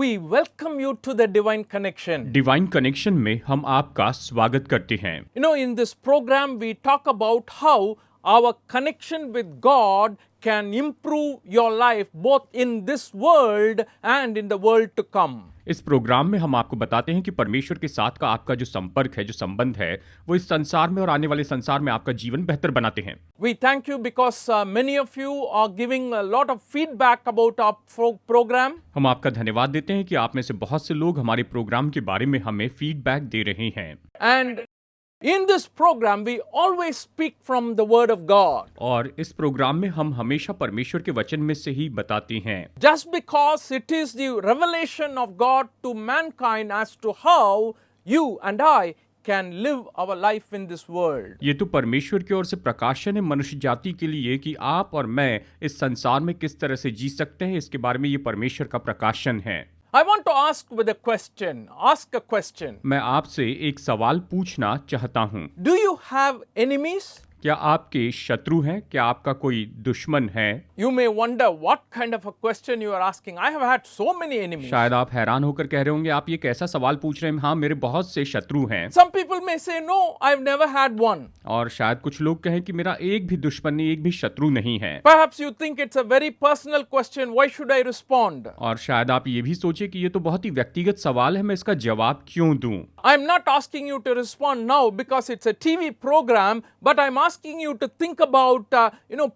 we welcome you to the Divine Connection. Divine connection में हम आपका स्वागत करते हैं। You know, in this program, we talk about how our connection with God can improve your life both in this world and in the world to come. इस programme में हम आपको बताते हैं कि परमेश्वर के साथ का आपका जो संपर्क है, जो संबंध है, वो इस संसार में और आने वाले संसार में आपका जीवन बेहतर बनाते हैं। We thank you because many of you are giving a lot of feedback about our program. हम आपका धन्यवाद देते हैं कि आप में से बहुत से लोग हमारे प्रोग्राम के बारे में हमें फीडबैक दे रहे हैं। And in this program, we always speak from the Word of God. और इस प्रोग्राम में हम हमेशा परमेश्वर के वचन में से ही बताते हैं। Just because it is the revelation of God to mankind as to how you and I can live our life in this world. ये तो परमेश्वर की ओर से प्रकाशन है मनुष्य जाति के लिए कि आप और मैं इस संसार में किस तरह से जी सकते हैं, इसके बारे में ये परमेश्वर का प्रकाशन है। I want to ask with a question. Ask a question. मैं आपसे एक सवाल पूछना चाहता हूँ। Do you have enemies? क्या आपके शत्रु हैं? क्या आपका कोई दुश्मन है? You may wonder what kind of a question you are asking. I have had so many enemies. शायद आप हैरान होकर कह रहे होंगे, आप ये कैसा सवाल पूछ रहे हैं? हाँ, मेरे बहुत से शत्रु हैं। Some people may say, no, I've never had one. और शायद कुछ लोग कहें कि मेरा एक भी दुश्मन नहीं, एक भी शत्रु नहीं है। Perhaps you think it's a very personal question. Why should I respond? और शायद आप ये भी सोचे कि ये तो बहुत ही व्यक्तिगत सवाल है, मैं इसका जवाब क्यों दूं? I'm not asking you to respond now because it's a TV program, but I'm asking you to think about,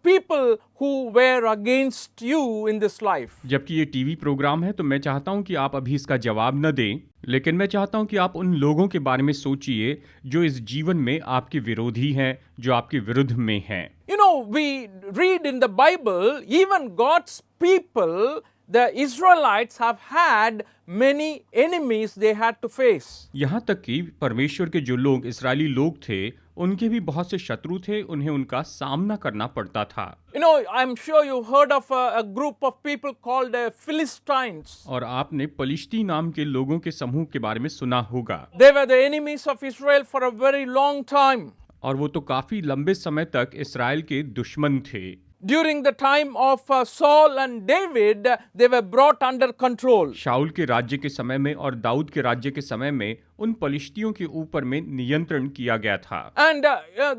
people who were against you in this life. जबकि ये टीवी प्रोग्राम है तो मैं चाहता हूं कि आप अभी इसका जवाब न दें, लेकिन मैं चाहता हूं कि आप उन लोगों के बारे में सोचिए जो इस जीवन में आपके विरोधी हैं, जो आपके विरुद्ध में हैं। You know, we read in the Bible, even God's people, the Israelites have had many enemies they had to face. यहाँ तक कि परमेश्वर के जो लोग इस्राएली लोग थे, उनके भी बहुत से शत्रु थे, उन्हें उनका सामना करना पड़ता था। You know, I'm sure you heard of a group of people called Philistines. और आपने पलिश्ती नाम के लोगों के समूह के बारे में सुना होगा। They were the enemies of Israel for a very long time. और वो तो काफी लंबे समय तक इस्राएल के दुश्मन थे। During the time of Saul and David, they were brought under control. शाऊल के राज्य के समय में और दाऊद के राज्य के समय में उन पलिश्तियों के ऊपर में नियंत्रण किया गया था। And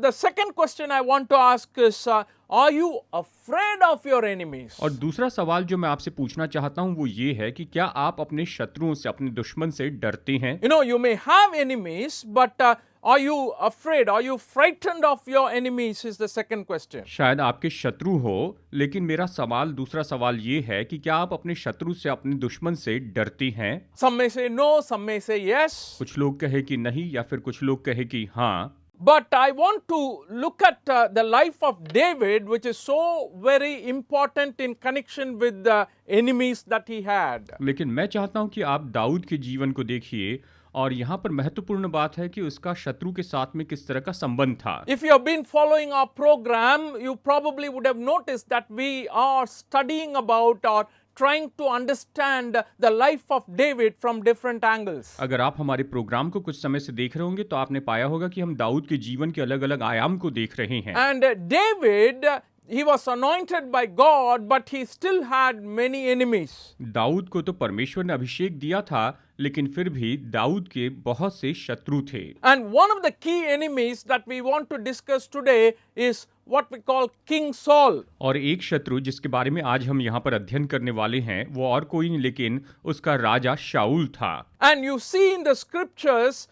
the second question I want to ask is, are you afraid of your enemies? और दूसरा सवाल जो मैं आपसे पूछना चाहता हूँ वो ये है कि क्या आप अपने शत्रुओं से, अपने दुश्मन से डरते हैं? You know, you may have enemies, but are you afraid? Are you frightened of your enemies? Is the second question. शायद आपके शत्रु हो, लेकिन मेरा सवाल, दूसरा सवाल ये है कि क्या आप अपने शत्रु से, अपने दुश्मन से डरते हैं? Some may say no, some may say yes. कुछ लोग कहे कि नहीं या फिर कुछ लोग कहे कि हाँ। But I want to look at the life of David, which is so very important in connection with the enemies that he had. लेकिन मैं चाहता हूं कि आप दाऊद के जीवन को देखिए, और यहाँ पर महत्वपूर्ण बात है कि उसका शत्रु के साथ में किस तरह का संबंध था। If you have been following our program, you probably would have noticed that we are studying about or trying to understand the life of David from different angles. अगर आप हमारे प्रोग्राम को कुछ समय से देख रहे होंगे तो आपने पाया होगा कि हम दाऊद के जीवन के अलग-अलग आयाम को देख रहे हैं। And David, he was anointed by God, but he still had many enemies. Dawood को तो परमेश्वर ने अभिषेक दिया था, लेकिन फिर भी दाऊद के बहुत से शत्रु थे। And one of the key enemies that we want to discuss today is what we call King Saul. और एक शत्रु जिसके बारे में आज हम यहाँ पर अध्ययन करने वाले हैं, वो और कोई नहीं लेकिन उसका राजा शाऊल था। And you see in the scriptures,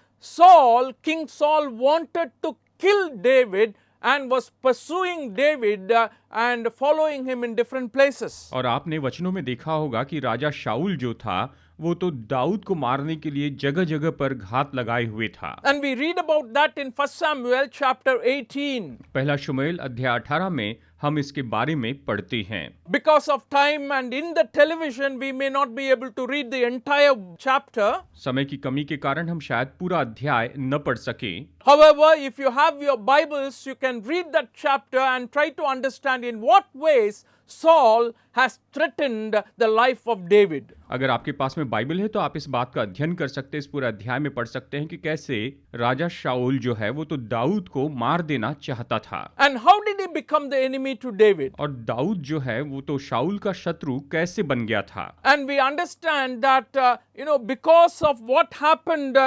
King Saul wanted to kill David and was pursuing David and following him in different places. और आपने वचनों में देखा होगा कि राजा शाऊल जो था, वो तो दाऊद को मारने के लिए जगह जगह पर घात लगाए हुए था। And we read about that in 1 Samuel chapter 18. पहला शमूएल अध्याय 18 में हम इसके बारे में पढ़ते हैं। Because of time and in the television we may not be able to read the entire chapter. समय की कमी के कारण हम शायद पूरा अध्याय न पढ़ सके। However, if you have your Bibles, you can read that chapter and try to understand in what ways Saul has threatened the life of David. अगर आपके पास में बाइबल है तो आप इस बात का अध्ययन कर सकते हैं, इस पूरे अध्याय में पढ़ सकते हैं कि कैसे राजा शाऊल जो है वो तो दाऊद को मार देना चाहता था। And how did he become the enemy to David? और दाऊद जो है वो तो शाऊल का शत्रु कैसे बन गया था। And we understand that, because of what happened,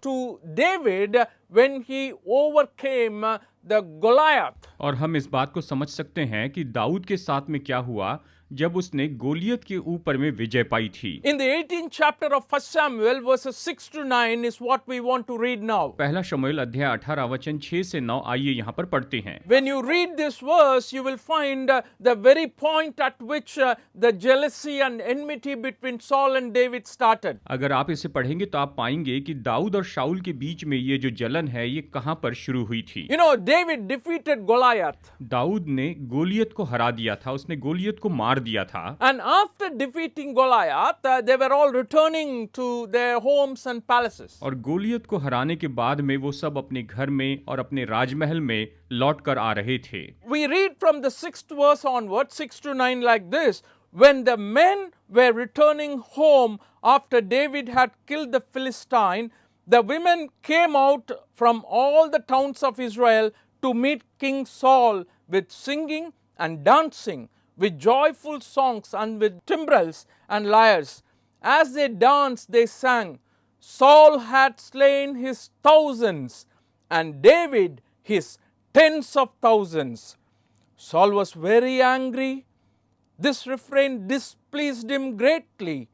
to David when he overcame the Goliath. और हम इस बात को समझ सकते हैं कि दाऊद के साथ में क्या हुआ जब उसने गोलियत के ऊपर में विजय पाई थी। In the 18th chapter of 1 Samuel, verses 6 to 9 is what we want to read now. पहला शमूएल अध्याय 18 वचन 6 से 9 आइए यहाँ पर पढ़ते हैं। When you read this verse, you will find the very point at which the jealousy and enmity between Saul and David started. अगर आप इसे पढ़ेंगे तो आप पाएंगे कि दाऊद और शाऊल के बीच में ये जो जलन है ये कहाँ पर शुरू हुई थी। David defeated Goliath. दाऊद ने गोलियत को हरा दिया था, उसने गोलियत को मार दिया था। And after defeating Goliath, they were all returning to their homes and palaces. और गोलियत को हराने के बाद में वो सब अपने घर में और अपने राजमहल में लौट कर आ रहे थे। We read from the 6th verse onward, 6 to 9 like this. When the men were returning home after David had killed the Philistine, the women came out from all the towns of Israel to meet King Saul with singing and dancing, with joyful songs and with timbrels and lyres. As they danced, they sang, Saul had slain his thousands, and David his tens of thousands. Saul was very angry. This refrain displeased him greatly.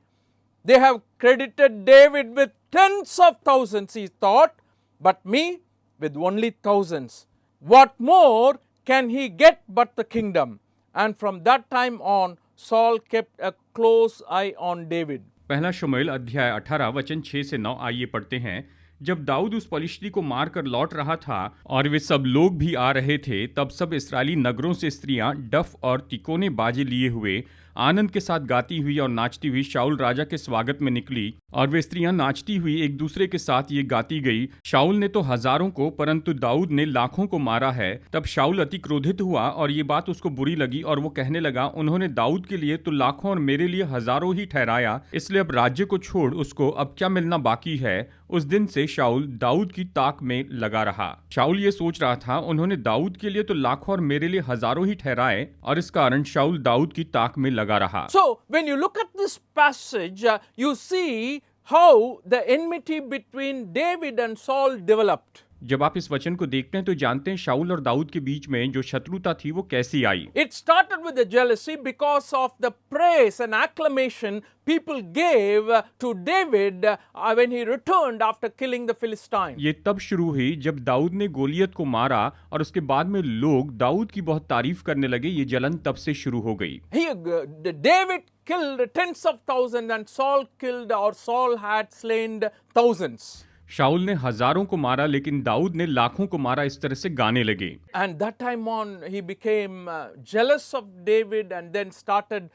They have credited David with tens of thousands, he thought, but me with only thousands. What more can he get but the kingdom? And from that time on, Saul kept a close eye on David. पहला शमूएल अध्याय 18 वचन 6 से 9 आइए पढ़ते हैं। जब दाऊद उस पलिश्ती को मारकर लौट रहा था और वे सब लोग भी आ रहे थे, तब सब इस्राएली नगरों से स्त्रियां डफ और तिकोने बाजे लिए हुए आनंद के साथ गाती हुई और नाचती हुई शाऊल राजा के स्वागत में निकली। और वे स्त्रियां नाचती हुई एक दूसरे के साथ ये गाती गई, शाऊल ने तो हजारों को परंतु दाऊद ने लाखों को मारा है। तब शाऊल अति क्रोधित हुआ और ये बात उसको बुरी लगी और वो कहने लगा, उन्होंने दाऊद के लिए तो लाखों और मेरे लिए हजारों ही ठहराया, इसलिए अब राज्य को छोड़ उसको अब क्या मिलना बाकी है। उस दिन से शाऊल दाऊद की ताक में लगा रहा। शाऊल ये सोच रहा था, उन्होंने दाऊद के लिए तो लाखों और मेरे लिए हजारों ही ठहराए, और इस कारण शाऊल दाऊद की ताक में लगा रहा। So, when you look at this passage, you see how the enmity between David and Saul developed. जब आप इस वचन को देखते हैं तो जानते हैं शाऊल और दाऊद के बीच में जो शत्रुता थी वो कैसी आई। It started with the jealousy because of the praise and acclamation people gave to David when he returned after killing the Philistine. ये तब शुरू हुई जब दाऊद ने गोलियत को मारा और उसके बाद में लोग दाऊद की बहुत तारीफ करने लगे। ये जलन तब से शुरू हो गई। David killed tens of thousands and Saul had slain thousands. शाऊल ने हजारों को मारा लेकिन दाऊद ने लाखों को मारा, इस तरह से गाने लगे। And that time on he became jealous of David and then started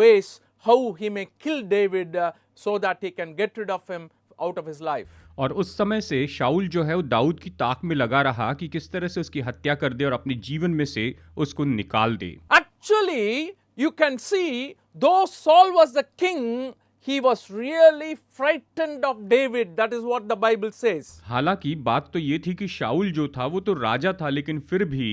ways how he may kill David so that he can get rid of him out of his life. और उस समय से शाऊल जो है वो दाऊद की ताक में लगा रहा कि किस तरह से उसकी हत्या कर दे और अपने जीवन में से उसको निकाल दे। Actually, you can see, though Saul was the king, he was really frightened of David. That is what the Bible says. हालांकि बात तो ये थी कि शाऊल जो था वो तो राजा था, लेकिन फिर भी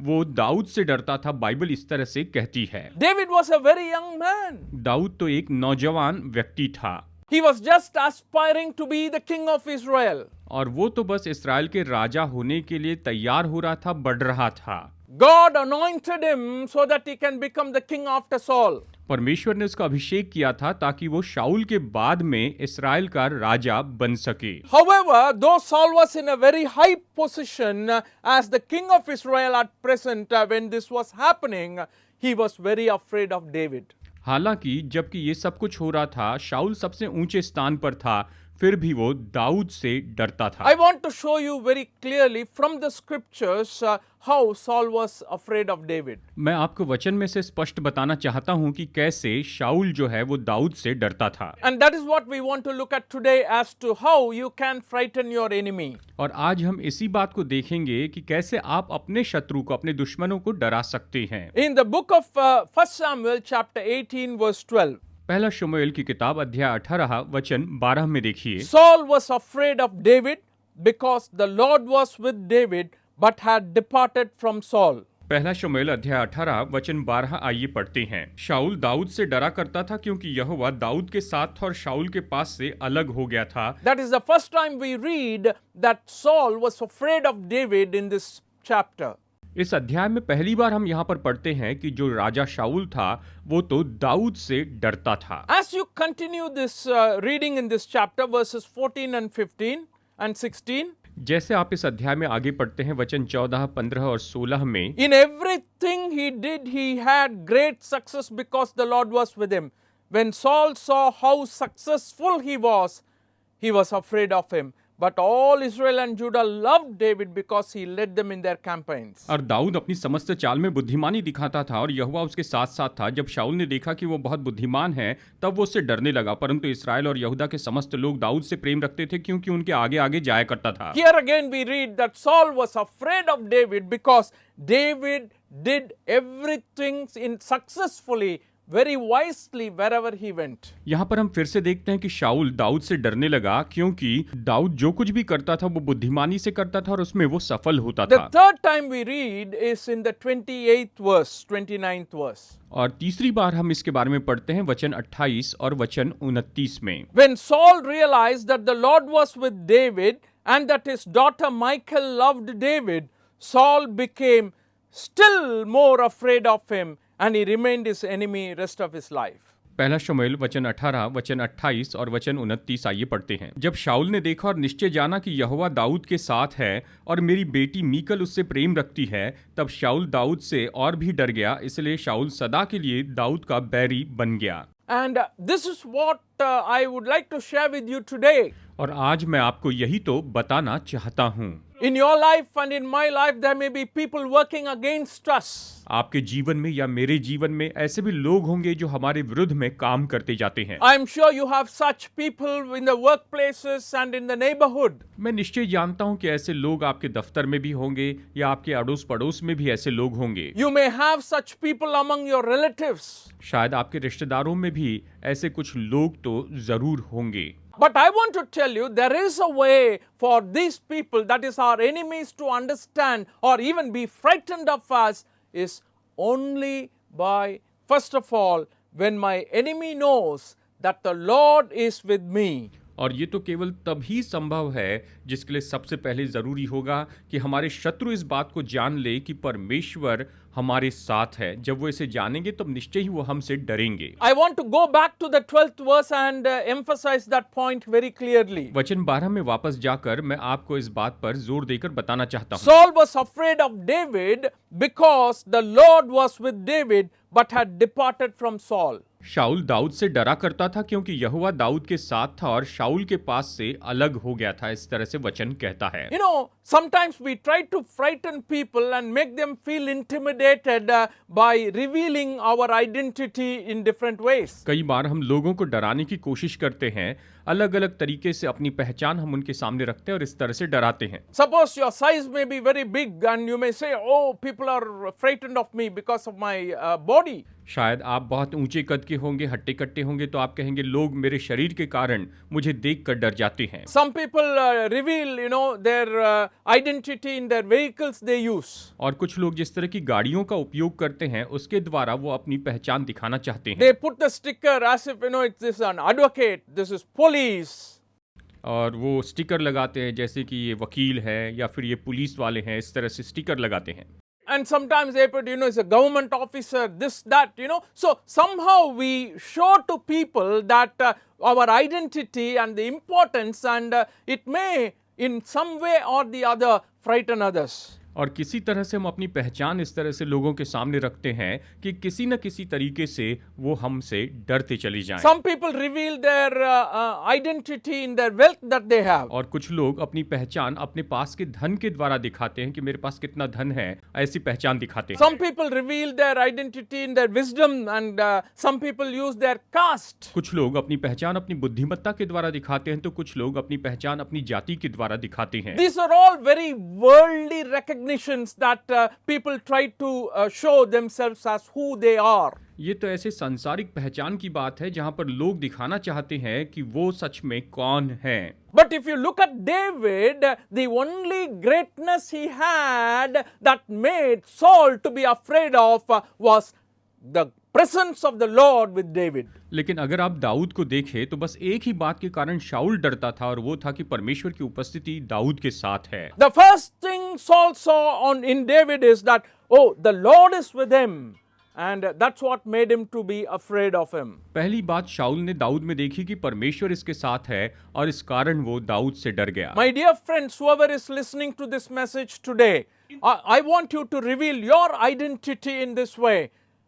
वो दाऊद से डरता था, बाइबल इस तरह से कहती है। David was a very young man. Dawood तो एक नौजवान व्यक्ति था। He was just aspiring to be the king of Israel. और वो तो बस इस्राएल के राजा होने के लिए तैयार हो रहा था, बढ़ रहा था। God anointed him so that he can become the king after Saul. परमेश्वर ने उसका अभिषेक किया था ताकि वो शाऊल के बाद में इस्राएल का राजा बन सके। However, though Saul was in a very high position as the king of Israel at present, when this was happening, he was very afraid of David. हालांकि जबकि ये सब कुछ हो रहा था, शाऊल सबसे ऊंचे स्थान पर था, फिर भी वो दाऊद से डरता था। I want to show you very clearly from the scriptures how Saul was afraid of David. मैं आपको वचन में से स्पष्ट बताना चाहता हूं कि कैसे शाऊल जो है वो दाऊद से डरता था। And that is what we want to look at today as to how you can frighten your enemy. और आज हम इसी बात को देखेंगे कि कैसे आप अपने शत्रु को, अपने दुश्मनों को डरा सकते हैं। In the book of 1 Samuel chapter 18 verse 12, पहला शमूएल की किताब अध्याय 18 वचन 12 में देखिए, Saul was afraid of David because the Lord was with David but had departed from Saul. पहला शमूएल अध्याय 18 वचन 12 आइए पढ़ते हैं। शाऊल दाऊद से डरा करता था क्योंकि यहोवा दाऊद के साथ था और शाऊल के पास से अलग हो गया था। That is the first time we read that Saul was afraid of David in this chapter. इस अध्याय में पहली बार हम यहाँ पर पढ़ते हैं कि जो राजा शाऊल था वो तो दाऊद से डरता था। As you continue this reading in this chapter, verses 14 and 15 and 16, जैसे आप इस अध्याय में आगे पढ़ते हैं वचन 14, 15 और 16 में, in everything he did, he had great success because the Lord was with him. When Saul saw how successful he was afraid of him. But all Israel and Judah loved David because he led them in their campaigns. और दाऊद अपनी समस्त चाल में बुद्धिमानी दिखाता था और यहोवा उसके साथ साथ था। जब शाऊल ने देखा कि वो बहुत बुद्धिमान है तब वो उससे डरने लगा, परंतु इस्राएल और यहूदा के समस्त लोग दाऊद से प्रेम रखते थे क्योंकि उनके आगे आगे जाया करता था। Here again we read that Saul was afraid of David because David did everything successfully, very wisely wherever he went. यहाँ पर हम फिर से देखते हैं कि शाऊल दाऊद से डरने लगा क्योंकि दाऊद जो कुछ भी करता था वो बुद्धिमानी से करता था और उसमें वो सफल होता The था। third time we read is in the 28th verse, 29th verse. और तीसरी बार हम इसके बारे में पढ़ते हैं वचन 28 और वचन 29 में। When Saul realized that the Lord was with David and that his daughter Michal loved David, Saul became still more afraid of him and he remained his enemy rest of his life. पहला शमूएल वचन 18 वचन 28 और वचन 29 आइए पढ़ते हैं। जब शाऊल ने देखा और निश्चय जाना कि यहोवा दाऊद के साथ है और मेरी बेटी मीकल उससे प्रेम रखती है, तब शाऊल दाऊद से और भी डर गया, इसलिए शाऊल सदा के लिए दाऊद का बैरी बन गया। And this is what I would like to share with you today. और आज मैं आपको यही तो बताना चाहता हूँ। In your life and in my life, there may be people working against us. आपके जीवन में या मेरे जीवन में ऐसे भी लोग होंगे जो हमारे विरुद्ध में काम करते जाते हैं। I am sure you have such people in the workplaces and in the neighborhood. मैं निश्चय जानता हूँ कि ऐसे लोग आपके दफ्तर में भी होंगे या आपके अड़ोस पड़ोस में भी ऐसे लोग होंगे। You may have such people among your relatives. शायद आपके रिश्तेदारों में भी ऐसे कुछ लोग तो जरूर होंगे। But I want to tell you, there is a way for these people, that is our enemies, to understand or even be frightened of us is only by, first of all, when my enemy knows that the Lord is with me. और ये तो केवल तभी संभव है जिसके लिए सबसे पहले जरूरी होगा कि हमारे शत्रु इस बात को जान ले कि परमेश्वर हमारे साथ है। जब वो इसे जानेंगे तब निश्चय ही वो हमसे डरेंगे। I want to go back to the 12th verse and emphasize that point very clearly. वचन 12 में वापस जाकर मैं आपको इस बात पर जोर देकर बताना चाहता हूँ। Saul was afraid of David because the Lord was with David but had departed from Saul. शाऊल दाऊद से डरा करता था क्योंकि यहोवा दाऊद के साथ था और शाऊल के पास से अलग हो गया था। इस तरह से वचन कहता है। You know, sometimes we try to frighten people and make them feel intimidated by revealing our identity in different ways. कई बार हम लोगों को डराने की कोशिश करते हैं, अलग अलग तरीके से अपनी पहचान हम उनके सामने रखते हैं और इस तरह से डराते हैं। Suppose your size may be very big and you may say, oh, people are frightened of me because of my body. शायद आप बहुत ऊंचे कद के होंगे, हट्टे कट्टे होंगे, तो आप कहेंगे लोग मेरे शरीर के कारण मुझे देखकर डर जाते हैं। Some people reveal, you know, their identity in their vehicles they use. और कुछ लोग जिस तरह की गाड़ियों का उपयोग करते हैं उसके द्वारा वो अपनी पहचान दिखाना चाहते हैं। They put the sticker as if, you know, it's this an advocate, this is police. और वो स्टिकर लगाते हैं जैसे कि ये वकील है या फिर ये पुलिस वाले हैं, इस तरह से स्टिकर लगाते हैं। And sometimes they put, you know, it's a government officer, this, that, you know. So somehow we show to people that our identity and the importance, and it may in some way or the other frighten others. और किसी तरह से हम अपनी पहचान इस तरह से लोगों के सामने रखते हैं कि किसी न किसी तरीके से वो हमसे डरते चले जाएं। Some people reveal their identity in their wealth that they have. और कुछ लोग अपनी पहचान अपने पास के धन के द्वारा दिखाते हैं कि मेरे पास कितना धन है, ऐसी पहचान दिखाते हैं। Some people reveal their identity in their wisdom, and some people use their caste. कुछ लोग अपनी पहचान अपनी बुद्धिमत्ता के द्वारा दिखाते हैं, तो कुछ लोग अपनी पहचान अपनी जाति के द्वारा दिखाते हैं। These are all very worldly recognitions that people try to show themselves as who they are. ये तो ऐसे सांसारिक पहचान की बात है जहां पर लोग दिखाना चाहते हैं कि वो सच में कौन है। But if you look at David, the only greatness he had that made Saul to be afraid of was the presence of the Lord with David. लेकिन अगर आप दाऊद को देखें तो बस एक ही बात के कारण शाऊल डरता था, और वो था कि परमेश्वर की उपस्थिति दाऊद के साथ है। The first thing Saul saw in David is that, oh, the Lord is with him. And that's what made him to be afraid of him. पहली बात शाऊल ने दाऊद में देखी कि परमेश्वर इसके साथ है, और इस कारण वो दाऊद से डर गया। My dear friends, whoever is listening to this message today, I want you to reveal your identity in this way.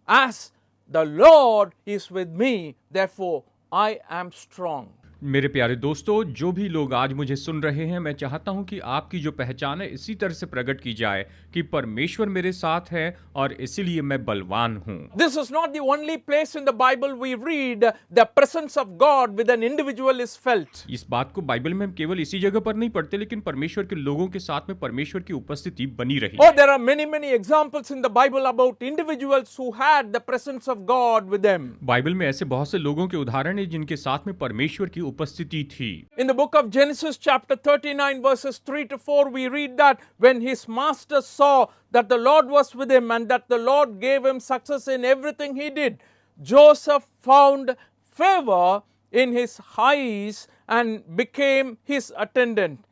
As the Lord is with me, therefore I am strong. मेरे प्यारे दोस्तों, जो भी लोग आज मुझे सुन रहे हैं, मैं चाहता हूं कि आपकी जो पहचान है इसी तरह से प्रकट की जाए कि परमेश्वर मेरे साथ है और इसीलिए मैं बलवान हूं। This is not the only place in the Bible we read the presence of God with an individual is felt. इस बात को बाइबल में हम केवल इसी जगह पर नहीं पढ़ते, लेकिन परमेश्वर के लोगों के साथ में परमेश्वर की उपस्थिति बनी रही। Oh, there are many examples in the Bible about individuals who had the presence of God with them. Bible में ऐसे बहुत से लोगों के उदाहरण हैं जिनके साथ में परमेश्वर की उपस्थिति थी। In the book of Genesis chapter 39 verses 3 to 4 we read that when his master saw that the Lord was with him and that the Lord gave him success in everything he did, Joseph found favor in his eyes and became his attendant.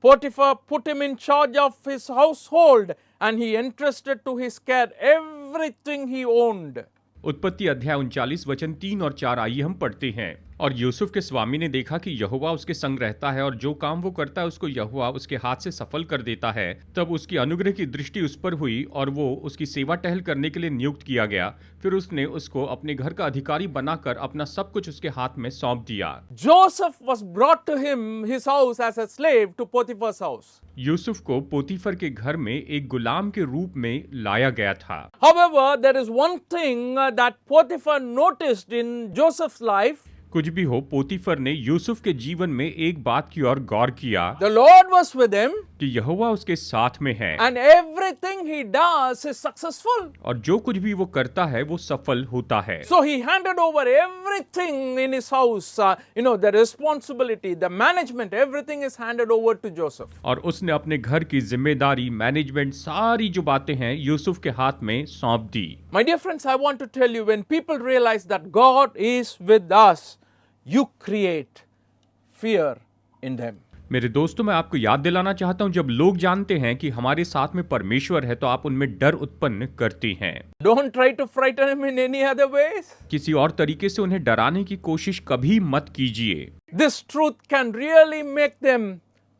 Potiphar put him in charge of his household and he entrusted to his care everything he owned. उत्पत्ति अध्याय 39 वचन 3 और 4 आइए हम पढ़ते हैं। और यूसुफ के स्वामी ने देखा कि यहोवा उसके संग रहता है, और जो काम वो करता है उसको यहोवा उसके हाथ से सफल कर देता है। तब उसकी अनुग्रह की दृष्टि उस पर हुई और वो उसकी सेवा टहल करने के लिए नियुक्त किया गया। फिर उसने उसको अपने घर का अधिकारी बनाकर अपना सब कुछ उसके हाथ में सौंप दिया। Joseph was brought to him his house as a slave to Potiphar's house. Yusuf को पोतीफर के घर में एक गुलाम के रूप में लाया गया था। However, there is one thing that Potiphar noticed in Joseph's life. कुछ भी हो, पोतीफर ने यूसुफ के जीवन में एक बात की ओर गौर किया। The Lord was with him. कि यहोवा उसके साथ में है। And everything he does is successful. और जो कुछ भी वो करता है वो सफल होता है। So he handed over everything in his house, the responsibility, the management, everything is handed over to Joseph. और उसने अपने घर की जिम्मेदारी, मैनेजमेंट, सारी जो बातें हैं यूसुफ के हाथ में सौंप दी। My dear friends, I want to tell you, when people realize that God is with us, you create fear in them. मेरे दोस्तों, मैं आपको याद दिलाना चाहता हूं, जब लोग जानते हैं कि हमारे साथ में परमेश्वर है तो आप उनमें डर उत्पन्न करते हैं। Don't try to frighten him in any other ways. किसी और तरीके से उन्हें डराने की कोशिश कभी मत कीजिए। This truth can really make them,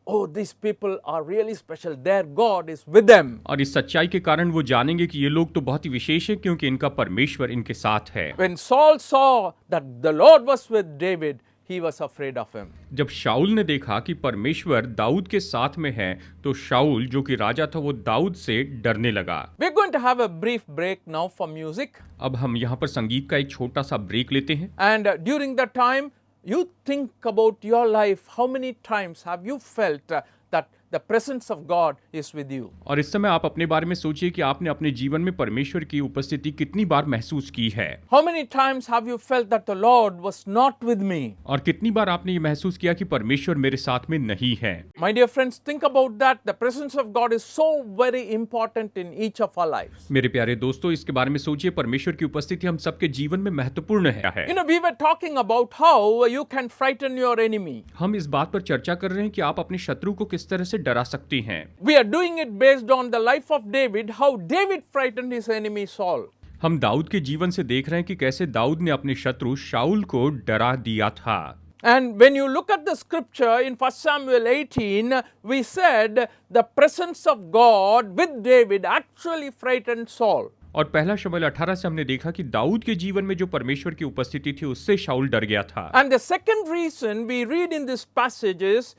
oh, these people are really special. Their God is with them. और इस सच्चाई के कारण वो जानेंगे कि ये लोग तो बहुत ही विशेष हैं क्योंकि इनका परमेश्वर इनके साथ है। When Saul saw that the Lord was with David, he was afraid of him. जब शाऊल ने देखा कि परमेश्वर दाऊद के साथ में है, तो शाऊल जो कि राजा था वो दाऊद से डरने लगा। We're going to have a brief break now for music. अब हम यहाँ पर संगीत का एक छोटा सा ब्रेक लेते हैं। And during that time, you think about your life. How many times have you felt that the presence of God is with you? और इस समय आप अपने बारे में सोचिए कि आपने अपने जीवन में परमेश्वर की उपस्थिति कितनी बार महसूस की है। How many times have you felt that the Lord was not with me? और कितनी बार आपने ये महसूस किया कि परमेश्वर मेरे साथ में नहीं है। My dear friends, think about that. The presence of God is so very important in each of our lives. मेरे प्यारे दोस्तों, इसके बारे में सोचिए, परमेश्वर की उपस्थिति हम सबके जीवन में महत्वपूर्ण है। We were talking about how you can frighten your enemy. हम इस बात पर चर्चा कर रहे हैं कि आप अपने शत्रु को किस तरह से डरा सकती हैं। We are doing it based on the life of David, how David frightened his enemy Saul. हम दाऊद के जीवन से देख रहे हैं कि कैसे दाऊद ने अपने शत्रु शाऊल को डरा दिया था। And when you look at the scripture in 1 Samuel 18, we said the presence of God with David actually frightened Saul. और पहला शमूएल 18 से हमने देखा कि दाऊद के जीवन में जो परमेश्वर की उपस्थिति थी उससे शाऊल डर गया था। And the second reason we read in this passage is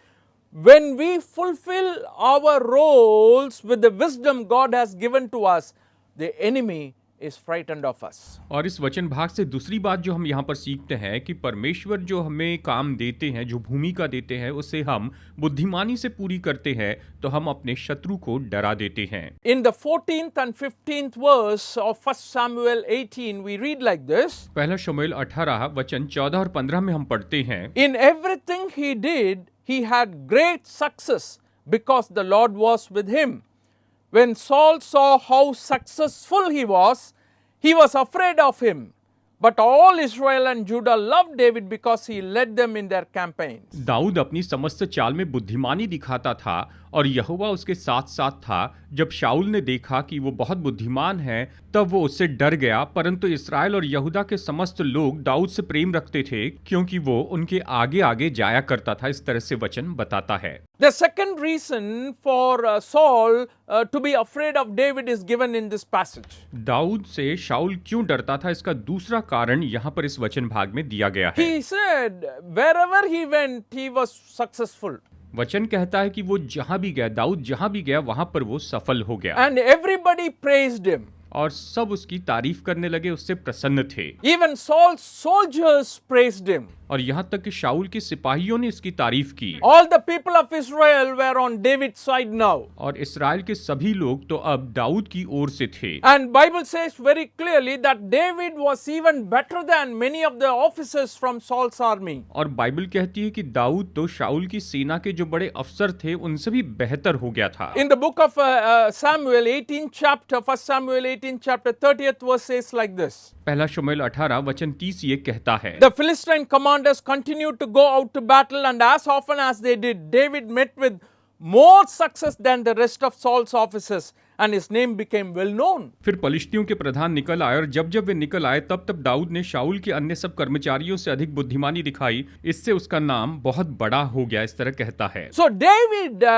when we fulfill our roles with the wisdom God has given to us, the enemy is frightened of us. और इस वचन भाग से दूसरी बात जो हम यहाँ पर सीखते हैं कि परमेश्वर जो हमें काम देते हैं, जो भूमिका देते हैं, उसे हम बुद्धिमानी से पूरी करते हैं तो हम अपने शत्रु को डरा देते हैं। In the 14th and 15th verse of 1 Samuel 18, we read like this. पहला शमूएल 18 वचन 14 और 15 में हम पढ़ते हैं, In everything he did, he had great success because the Lord was with him. When Saul saw how successful he was afraid of him. But all Israel and Judah loved David because he led them in their campaigns. Dawood अपनी समस्त चाल में बुद्धिमानी दिखाता था और यहोवा उसके साथ साथ था। जब शाऊल ने देखा कि वो बहुत बुद्धिमान है तब वो उससे डर गया, परंतु इसराइल और यहूदा के समस्त लोग दाऊद से प्रेम रखते थे क्योंकि वो उनके आगे आगे जाया करता था। इस तरह से वचन बताता है। The second reason for Saul to be afraid of David is given in this passage. Dawood से शाऊल क्यों डरता था इसका दूसरा कारण यहाँ पर इस वचन भाग में दिया गया है। He said wherever he went, he was successful. वचन कहता है कि वो जहां भी गया, दाऊद जहां भी गया वहां पर वो सफल हो गया And everybody praised him. और सब उसकी तारीफ करने लगे, उससे प्रसन्न थे। Even Saul's soldiers praised him. और यहाँ तक कि शाऊल के सिपाहियों ने इसकी तारीफ की। All the people of Israel were on David's side now. और इस्राएल के सभी लोग तो अब दाऊद की ओर से थे। And Bible says very clearly that David was even better than many of the officers from Saul's army. और बाइबल कहती है कि दाऊद तो शाऊल की सेना के जो बड़े अफसर थे उनसे भी बेहतर हो गया था। In the book of Samuel 18 chapter, 1 Samuel 18 chapter 30th verse says like this. पहला शमूएल 18 वचन 30 ये कहता है, The Philistine commanders continued to go out to battle, and as often as they did, David met with more success than the rest of Saul's officers, and his name became well known. फिर पलिश्तियों के प्रधान निकल आए और जब जब वे निकल आए तब तब दाऊद ने शाऊल के अन्य सब कर्मचारियों से अधिक बुद्धिमानी दिखाई, इससे उसका नाम बहुत बड़ा हो गया। इस तरह कहता है। So David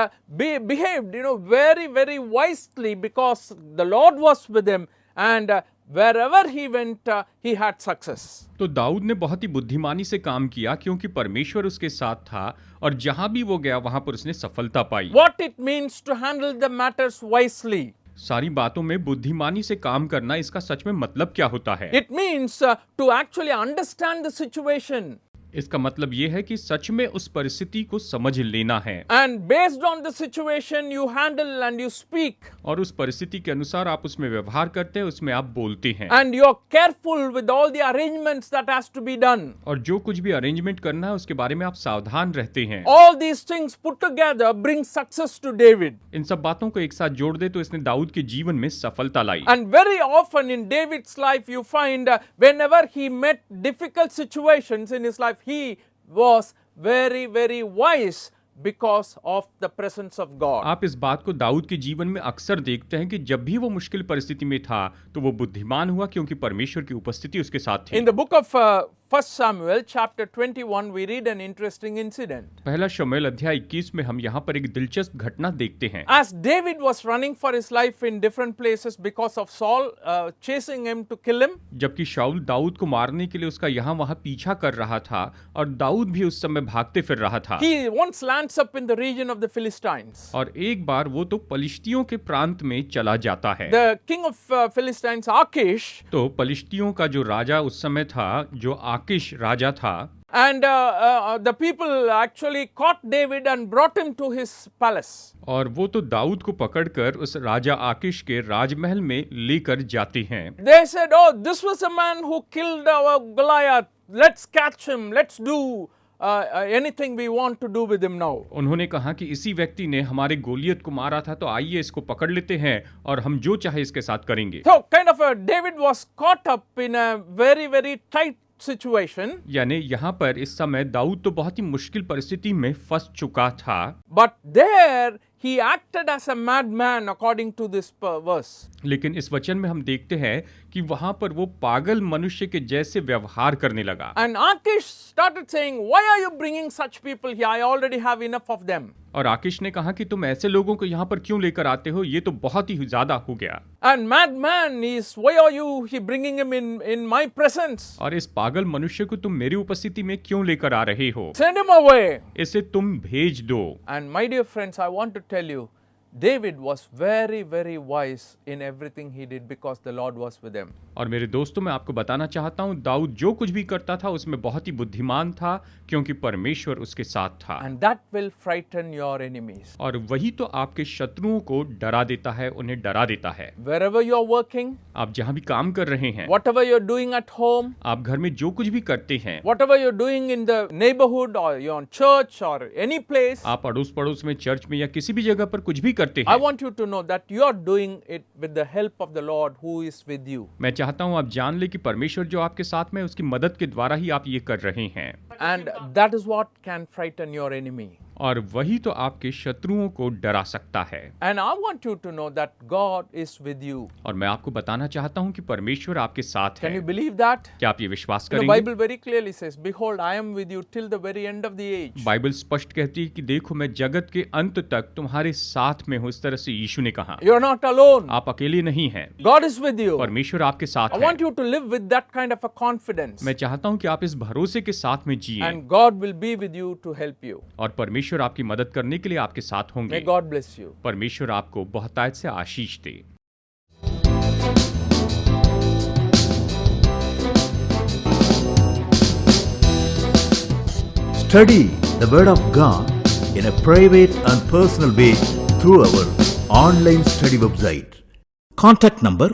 behaved, very, very wisely because the Lord was with him, and wherever he went, he had success. तो दाऊद ने बहुत ही बुद्धिमानी से काम किया क्योंकि परमेश्वर उसके साथ था और जहां भी वो गया वहां पर उसने सफलता पाई। What it means to handle the matters wisely. सारी बातों में बुद्धिमानी से काम करना, इसका सच में मतलब क्या होता है? It means to actually understand the situation. इसका मतलब ये है कि सच में उस परिस्थिति को समझ लेना है And based on the situation, you handle and you speak. और उस परिस्थिति के अनुसार आप उसमें व्यवहार करते हैं, उसमें आप बोलते हैं And you are careful with all the arrangements that has to be done. और जो कुछ भी अरेंजमेंट करना है उसके बारे में आप सावधान रहते हैं। All these things put together bring success to David. इन सब बातों को एक साथ जोड़ दे तो इसने दाऊद के जीवन में सफलता लाई। And very often in David's life, you find whenever he met difficult situations in his life, he was very, very wise because of the presence of God. आप इस बात को दाऊद के जीवन में अक्सर देखते हैं कि जब भी वो मुश्किल परिस्थिति में था तो वो बुद्धिमान हुआ क्योंकि परमेश्वर की उपस्थिति उसके साथ थी। In the book of 1 Samuel chapter 21, we read an interesting incident. पहला शमूएल अध्याय 21 में हम यहाँ पर एक दिलचस्प घटना देखते हैं। As David was running for his life in different places because of Saul chasing him to kill him. जबकि शाऊल दाऊद को मारने के लिए उसका यहाँ वहाँ पीछा कर रहा था और दाऊद भी उस समय भागते फिर रहा था। He once lands up in the region of the Philistines. और एक बार वो तो पलिश्तियों के प्रांत में चला जाता है। The king of Philistines, Achish, तो पलिश्तियों का जो राजा उस समय था, जो आकिश राजा था, and the people actually caught David and brought him to his palace. और वो तो दाऊद को पकड़कर उस राजा आकिश के राजमहल में लेकर जाते हैं। They said, "Oh, this was a man who killed our Goliath. Let's catch him. Let's do anything we want to do with him now." उन्होंने कहा कि इसी व्यक्ति ने हमारे गोलियत को मारा था, तो आइए इसको पकड़ लेते हैं और हम जो चाहे इसके साथ करेंगे। So kind of David was caught up in a very, very tight situation. यानी यहाँ पर इस समय दाऊद तो बहुत ही मुश्किल परिस्थिति में फंस चुका था। But there he acted as a madman according to this verse. लेकिन इस वचन में हम देखते हैं कि वहां पर वो पागल मनुष्य के जैसे व्यवहार करने लगा। And Akish started saying, why are you bringing such people here? I already have enough of them. और आकिश ने कहा कि तुम ऐसे लोगों को यहाँ पर क्यों लेकर आते हो, ये तो बहुत ही ज्यादा हो गया। And madman is, why are you bringing him in my presence? और इस पागल मनुष्य को तुम मेरी उपस्थिति में क्यों लेकर आ रहे हो? Send him away. इसे तुम भेज दो। And my dear friends, I want to tell you, David was very, very wise in everything he did because the Lord was with him. और मेरे दोस्तों, मैं आपको बताना चाहता हूँ, दाऊद जो कुछ भी करता था उसमें बहुत ही बुद्धिमान था, क्योंकि परमेश्वर उसके साथ था। And that will frighten your enemies. और वही तो आपके शत्रुओं को डरा देता है, उन्हें डरा देता है। Wherever you are working, आप जहाँ भी काम कर रहे हैं, whatever you are doing at home, आप घर में जो कुछ भी करते हैं, whatever you are doing in the neighborhood or you're on church or any place, आप अड़ोस पड़ोस में, चर्च में या किसी भी जगह पर कुछ भी करते I हैं, want you to know that you are doing it with the help of the Lord who is with you. मैं चाहता हूँ आप जान ले कि परमेश्वर जो आपके साथ में, उसकी मदद के द्वारा ही आप ये कर रहे हैं। And that is what can frighten your enemy. और वही तो आपके शत्रुओं को डरा सकता है। And I want you to know that God is with you. और मैं आपको बताना चाहता हूँ कि परमेश्वर आपके साथ Can you है। believe that? क्या आप ये विश्वास The करेंगे? Bible very clearly says, "Behold, I am with you till the very end of the age." Bible स्पष्ट कहती है कि देखो मैं जगत के अंत तक तुम्हारे साथ में हूँ। इस तरह से यीशु ने कहा। You are not alone. आप अकेले नहीं हैं, God is with you. परमेश्वर आपके साथ I है। want you to live with that kind of a confidence. मैं चाहता हूँ कि आप इस भरोसे के साथ में जिए, And God will be with you to help you. और परमेश्वर आपकी मदद करने के लिए आपके साथ May होंगे। God bless you. परमेश्वर आपको बहुतायत से आशीष दे। Study the Word of God in a private and personal way through our online study website. Contact number